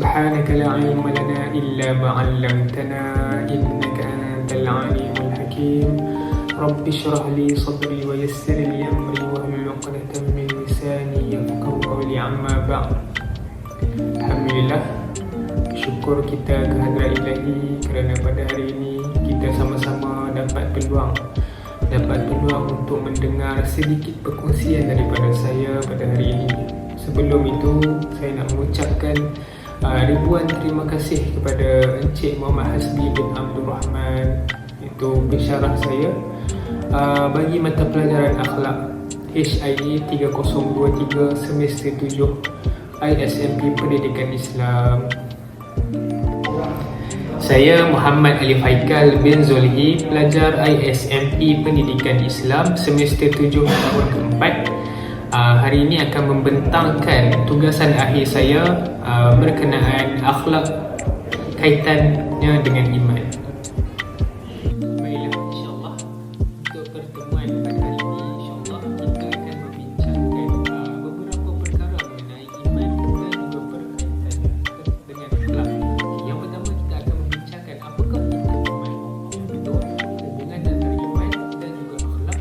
سبحانك لا علم لنا إلا ما علمتنا إنك أنت العليم الحكيم رب اشرح لي صدري ويسر لي أمري واحلل عقدة من لساني يفقهوا قولي أما بعد. Alhamdulillah, syukur kita kehadrat Ilahi kerana pada hari ini kita sama-sama dapat peluang untuk mendengar sedikit perkongsian daripada saya pada hari ini. Sebelum itu, saya nak mengucapkan ribuan terima kasih kepada Encik Muhammad Hasbi bin Abdul Rahman, itu pensyarah saya bagi mata pelajaran akhlak HIE 3023 semester 7 ISMP Pendidikan Islam. Saya Muhammad Alif Haikal bin Zulhi, pelajar ISMP Pendidikan Islam semester 7 tahun keempat. Hari ini akan membentangkan tugasan akhir saya berkenaan akhlak kaitannya dengan iman. Baiklah, insyaAllah untuk pertemuan pada hari ini, insyaAllah kita akan membincangkan beberapa perkara mengenai iman dan juga berkaitannya dengan akhlak. Yang pertama, kita akan membincangkan apakah itu iman. Yang kedua, hubungan antara iman dan juga akhlak.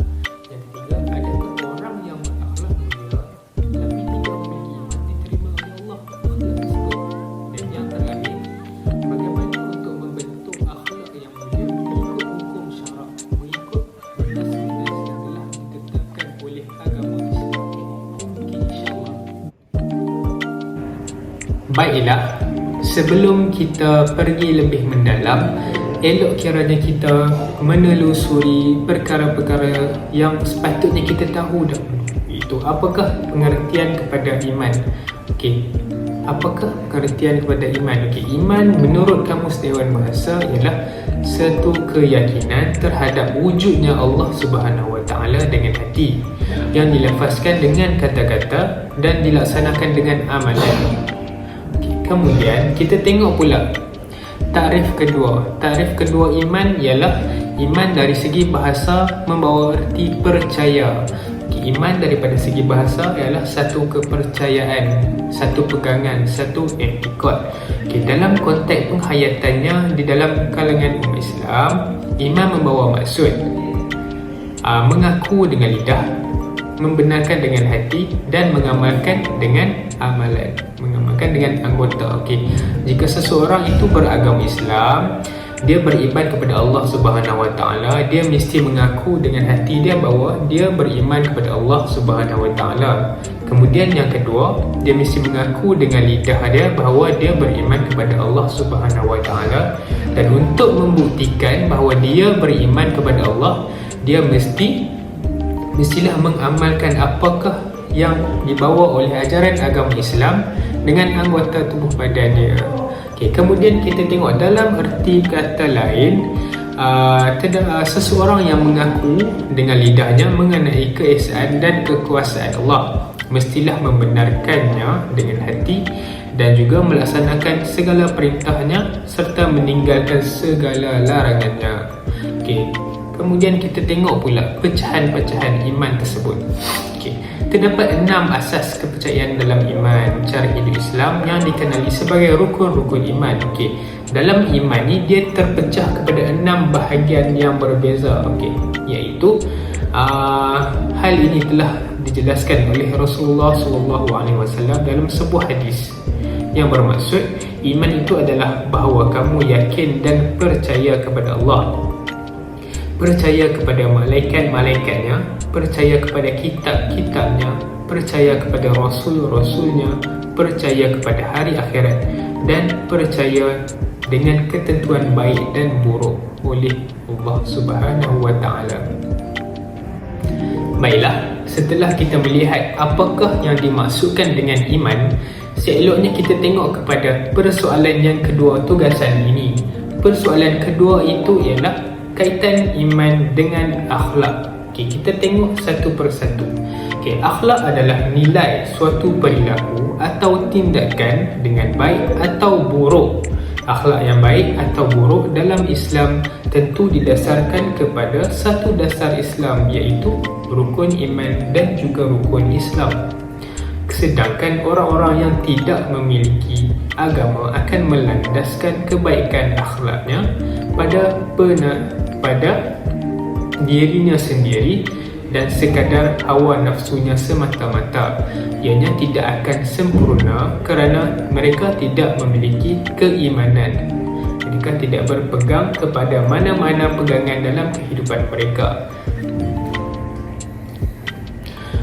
Yang ketiga, adakah orang yang berakhlak mulia tapi tidak memiliki iman diterima oleh Allah akhlak tersebut. Dan yang terakhir, bagaimana untuk membentuk akhlak yang mulia mengikut hukum syarak, mengikut batas-batas yang telah ditetapkan oleh agama Islam ini. Okey, insyaAllah. Baiklah, sebelum kita pergi lebih mendalam, elok kiranya kita menelusuri perkara-perkara yang sepatutnya kita tahu dahulu. Itu apakah pengertian kepada iman? Okey, apakah pengertian kepada iman? Okey, iman menurut Kamus Dewan Bahasa ialah satu keyakinan terhadap wujudnya Allah Subhanahu Wa Taala dengan hati, yang dilafazkan dengan kata-kata dan dilaksanakan dengan amalan. Okey, kemudian kita tengok pula takrif kedua. Takrif kedua iman ialah iman dari segi bahasa membawa erti percaya. Okay, iman daripada segi bahasa ialah satu kepercayaan, satu pegangan, satu etikad. Okay, dalam konteks penghayatannya di dalam kalangan umat Islam, iman membawa maksud mengaku dengan lidah, membenarkan dengan hati dan mengamalkan dengan amalan, mengamalkan dengan anggota. Okey, jika seseorang itu beragama Islam, dia beriman kepada Allah Subhanahu Wa Taala, dia mesti mengaku dengan hati dia bahawa dia beriman kepada Allah Subhanahu Wa Taala. Kemudian yang kedua, dia mesti mengaku dengan lidah dia bahawa dia beriman kepada Allah Subhanahu Wa Taala. Dan untuk membuktikan bahawa dia beriman kepada Allah, dia mestilah mengamalkan apakah yang dibawa oleh ajaran agama Islam dengan anggota tubuh badannya. Okay, kemudian kita tengok dalam erti kata lain, seseorang yang mengaku dengan lidahnya mengenai keesaan dan kekuasaan Allah mestilah membenarkannya dengan hati dan juga melaksanakan segala perintahnya serta meninggalkan segala larangannya. Okay, kemudian kita tengok pula pecahan-pecahan iman tersebut. Okay, terdapat 6 asas kepercayaan dalam iman cara hidup Islam yang dikenali sebagai rukun-rukun iman. Okay, dalam iman ni dia terpecah kepada 6 bahagian yang berbeza. Okay, iaitu hal ini telah dijelaskan oleh Rasulullah SAW dalam sebuah hadis yang bermaksud iman itu adalah bahawa kamu yakin dan percaya kepada Allah, percaya kepada malaikat-malaikatnya, percaya kepada kitab-kitabnya, percaya kepada rasul-rasulnya, percaya kepada hari akhirat, dan percaya dengan ketentuan baik dan buruk oleh Allah Subhanahu Wa Taala. Baiklah, setelah kita melihat apakah yang dimaksudkan dengan iman, seeloknya kita tengok kepada persoalan yang kedua tugasan ini. Persoalan kedua itu ialah kaitan iman dengan akhlak. Okay, kita tengok satu persatu. Okay, akhlak adalah nilai suatu perilaku atau tindakan dengan baik atau buruk. Akhlak yang baik atau buruk dalam Islam tentu didasarkan kepada satu dasar Islam, iaitu rukun iman dan juga rukun Islam. Sedangkan orang-orang yang tidak memiliki agama akan melandaskan kebaikan akhlaknya pada dirinya sendiri dan sekadar hawa nafsunya semata-mata. Ianya tidak akan sempurna kerana mereka tidak memiliki keimanan. Mereka tidak berpegang kepada mana-mana pegangan dalam kehidupan mereka.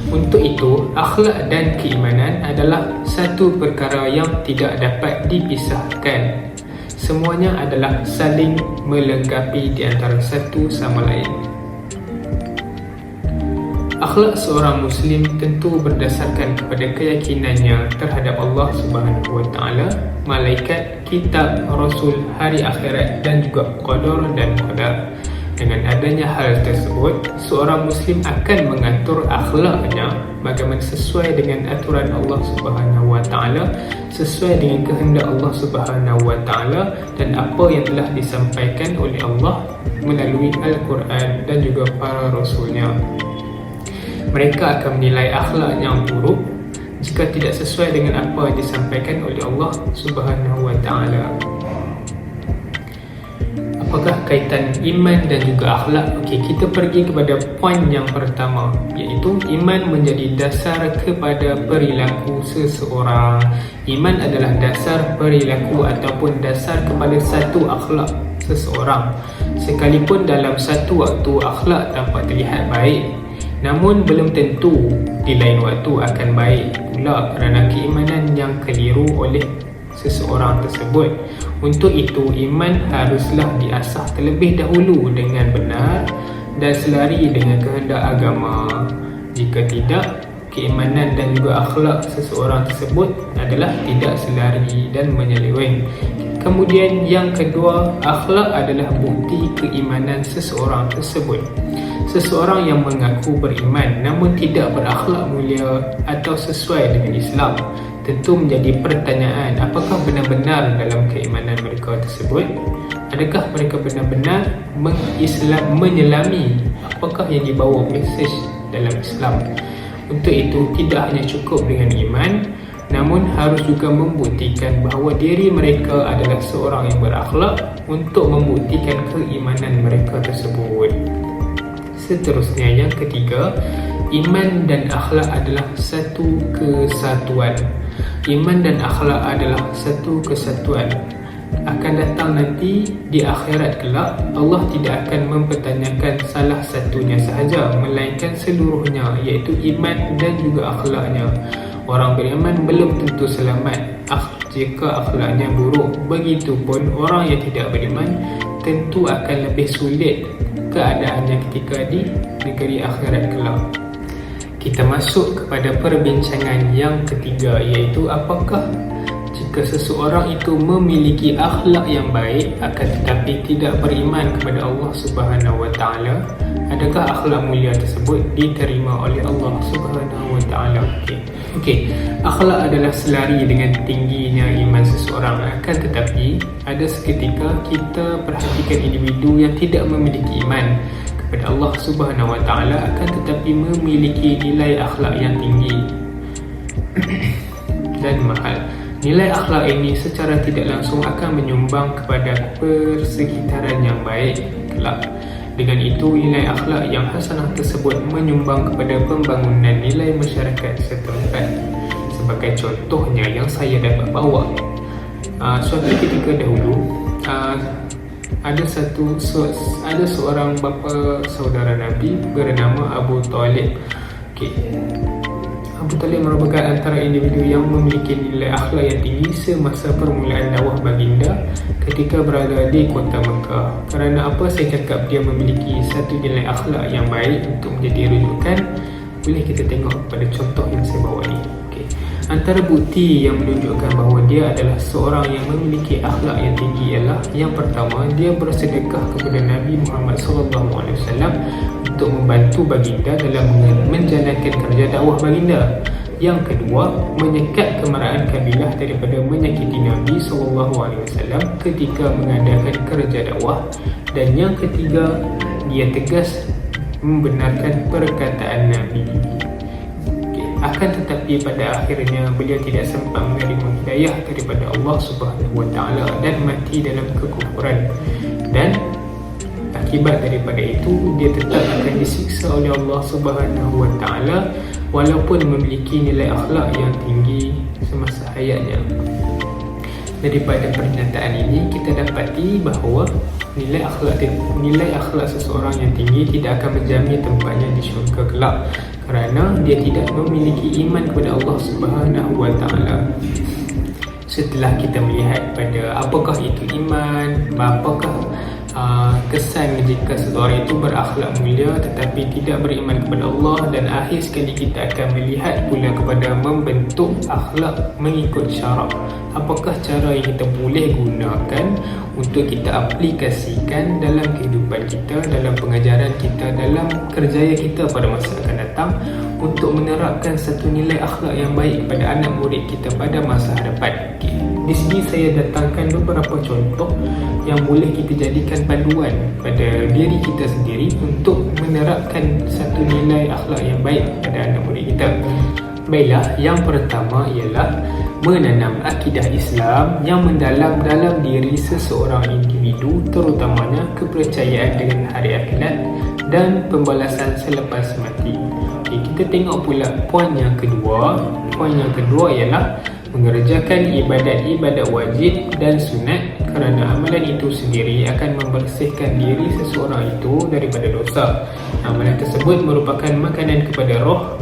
Untuk itu, akhlak dan keimanan adalah satu perkara yang tidak dapat dipisahkan. Semuanya adalah saling melengkapi di antara satu sama lain. Akhlak seorang Muslim tentu berdasarkan kepada keyakinannya terhadap Allah Subhanahu Wa Taala, malaikat, kitab, rasul, hari akhirat dan juga qadar dan qadar. Dengan adanya hal tersebut, seorang Muslim akan mengatur akhlaknya bagaimana sesuai dengan aturan Allah Subhanahu Wa Taala, sesuai dengan kehendak Allah Subhanahu Wa Taala dan apa yang telah disampaikan oleh Allah melalui Al-Quran dan juga para rasulnya. Mereka akan menilai akhlak yang buruk jika tidak sesuai dengan apa yang disampaikan oleh Allah Subhanahu Wa Taala. Apakah kaitan iman dan juga akhlak? Okey, kita pergi kepada poin yang pertama, iaitu iman menjadi dasar kepada perilaku seseorang. Iman adalah dasar perilaku ataupun dasar kepada satu akhlak seseorang. Sekalipun dalam satu waktu akhlak tampak terlihat baik, namun belum tentu di lain waktu akan baik pula kerana keimanan yang keliru oleh seseorang tersebut. Untuk itu, iman haruslah diasah terlebih dahulu dengan benar dan selari dengan kehendak agama. Jika tidak, keimanan dan juga akhlak seseorang tersebut adalah tidak selari dan menyeleweng. Kemudian yang kedua, akhlak adalah bukti keimanan seseorang tersebut. Seseorang yang mengaku beriman namun tidak berakhlak mulia atau sesuai dengan Islam, tentu menjadi pertanyaan, apakah benar-benar dalam keimanan mereka tersebut? Adakah mereka benar-benar menyelami apakah yang dibawa mesej dalam Islam? Untuk itu, tidak hanya cukup dengan iman, namun harus juga membuktikan bahawa diri mereka adalah seorang yang berakhlak untuk membuktikan keimanan mereka tersebut. Seterusnya, yang ketiga, iman dan akhlak adalah satu kesatuan. Iman dan akhlak adalah satu kesatuan. Akan datang nanti di akhirat kelak, Allah tidak akan mempertanyakan salah satunya sahaja, melainkan seluruhnya, iaitu iman dan juga akhlaknya. Orang beriman belum tentu selamat jika akhlaknya buruk. Begitupun orang yang tidak beriman tentu akan lebih sulit keadaannya ketika di negeri akhirat kelak. Kita masuk kepada perbincangan yang ketiga, iaitu apakah jika seseorang itu memiliki akhlak yang baik akan tetapi tidak beriman kepada Allah Subhanahu Wa Taala, adakah akhlak mulia tersebut diterima oleh Allah Subhanahu Wa Taala? Okey, akhlak adalah selari dengan tingginya iman seseorang. Akan tetapi ada seketika kita perhatikan individu yang tidak memiliki iman kepada Allah Subhanahu Wa Taala akan tetapi memiliki nilai akhlak yang tinggi dan mahal. Nilai akhlak ini secara tidak langsung akan menyumbang kepada persekitaran yang baik kelak. Dengan itu, nilai akhlak yang hasanah tersebut menyumbang kepada pembangunan nilai masyarakat setempat. Sebagai contohnya yang saya dapat bawa, suatu ketika dahulu ada seorang bapa saudara Nabi bernama Abu Talib. Abu Talib merupakan antara individu yang memiliki nilai akhlak yang tinggi semasa permulaan dakwah baginda ketika berada di kota Mekah. Kerana apa saya cakap dia memiliki satu nilai akhlak yang baik untuk menjadi rujukan? Boleh kita tengok pada contoh yang saya bawa ni. Antara bukti yang menunjukkan bahawa dia adalah seorang yang memiliki akhlak yang tinggi ialah yang pertama, dia bersedekah kepada Nabi Muhammad SAW untuk membantu baginda dalam menjalankan kerja dakwah baginda. Yang kedua, menyekat kemarahan kabilah daripada menyakiti Nabi SAW ketika mengadakan kerja dakwah. Dan yang ketiga, dia tegas membenarkan perkataan Nabi. Akan tetapi pada akhirnya beliau tidak sempat menerima hidayah daripada Allah Subhanahu Wa Taala dan mati dalam kekufuran. Dan akibat daripada itu, dia tetap akan disiksa oleh Allah Subhanahu Wa Taala walaupun memiliki nilai akhlak yang tinggi semasa hayatnya. Daripada pernyataan ini kita dapati bahawa nilai akhlak seseorang yang tinggi tidak akan menjamin tempatnya di syurga kelak, kerana dia tidak memiliki iman kepada Allah Subhanahu Wa Taala. Setelah kita melihat pada apakah itu iman, apakah kesan jika seseorang itu berakhlak mulia tetapi tidak beriman kepada Allah, dan akhir sekali kita akan melihat pula kepada membentuk akhlak mengikut syarak. Apakah cara yang kita boleh gunakan untuk kita aplikasikan dalam kehidupan kita, dalam pengajaran kita, dalam kerjaya kita pada masa akan datang, untuk menerapkan satu nilai akhlak yang baik kepada anak murid kita pada masa hadapan. Di sini saya datangkan beberapa contoh yang boleh kita jadikan panduan pada diri kita sendiri untuk menerapkan satu nilai akhlak yang baik pada anak murid kita. Baiklah, yang pertama ialah menanam akidah Islam yang mendalam dalam diri seseorang individu, terutamanya kepercayaan dengan hari akhirat dan pembalasan selepas mati. Okay, kita tengok pula poin yang kedua. Poin yang kedua ialah mengerjakan ibadat-ibadat wajib dan sunat, kerana amalan itu sendiri akan membersihkan diri seseorang itu daripada dosa. Amalan tersebut merupakan makanan kepada roh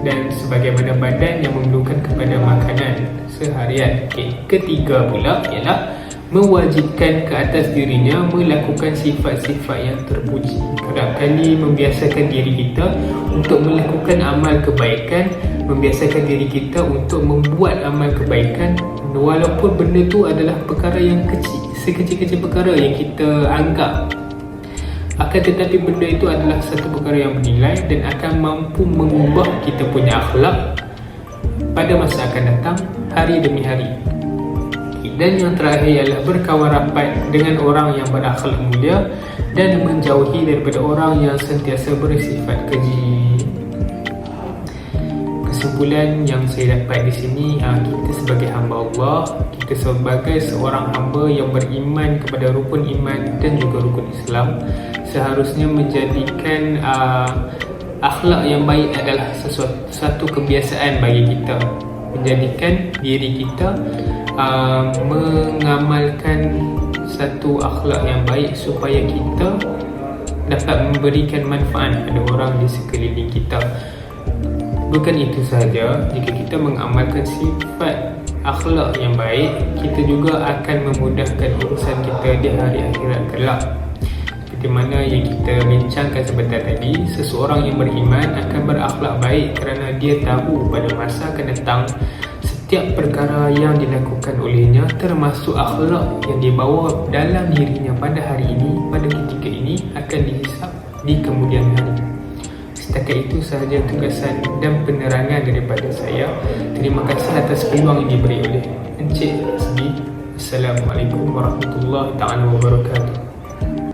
dan sebagaimana badan yang memerlukan kepada makanan seharian. Ketiga pula ialah mewajibkan ke atas dirinya melakukan sifat-sifat yang terpuji. Kerap kali membiasakan diri kita untuk melakukan amal kebaikan, membiasakan diri kita untuk membuat amal kebaikan walaupun benda tu adalah perkara yang kecil, sekecil-kecil perkara yang kita anggap, akan tetapi benda itu adalah satu perkara yang bernilai dan akan mampu mengubah kita punya akhlak pada masa akan datang hari demi hari. Dan yang terakhir ialah berkawan rapat dengan orang yang berakhlak mulia dan menjauhi daripada orang yang sentiasa bersifat keji. Kesimpulan yang saya dapat di sini, kita sebagai hamba Allah, kita sebagai seorang hamba yang beriman kepada rukun iman dan juga rukun Islam, seharusnya menjadikan akhlak yang baik adalah satu kebiasaan bagi kita, menjadikan diri kita mengamalkan satu akhlak yang baik supaya kita dapat memberikan manfaat pada orang di sekeliling kita. Bukan itu sahaja, jika kita mengamalkan sifat akhlak yang baik, kita juga akan memudahkan urusan kita di hari akhirat kelak. Seperti mana yang kita bincangkan sebentar tadi, seseorang yang beriman akan berakhlak baik kerana dia tahu pada masa akan datang setiap perkara yang dilakukan olehnya, termasuk akhlak yang dibawa dalam dirinya pada hari ini, pada ketika ini, akan dihisap di kemudian hari. Setakat itu sahaja tugasan dan penerangan daripada saya. Terima kasih atas peluang yang diberi oleh Encik Hasbi. Assalamualaikum warahmatullahi wabarakatuh.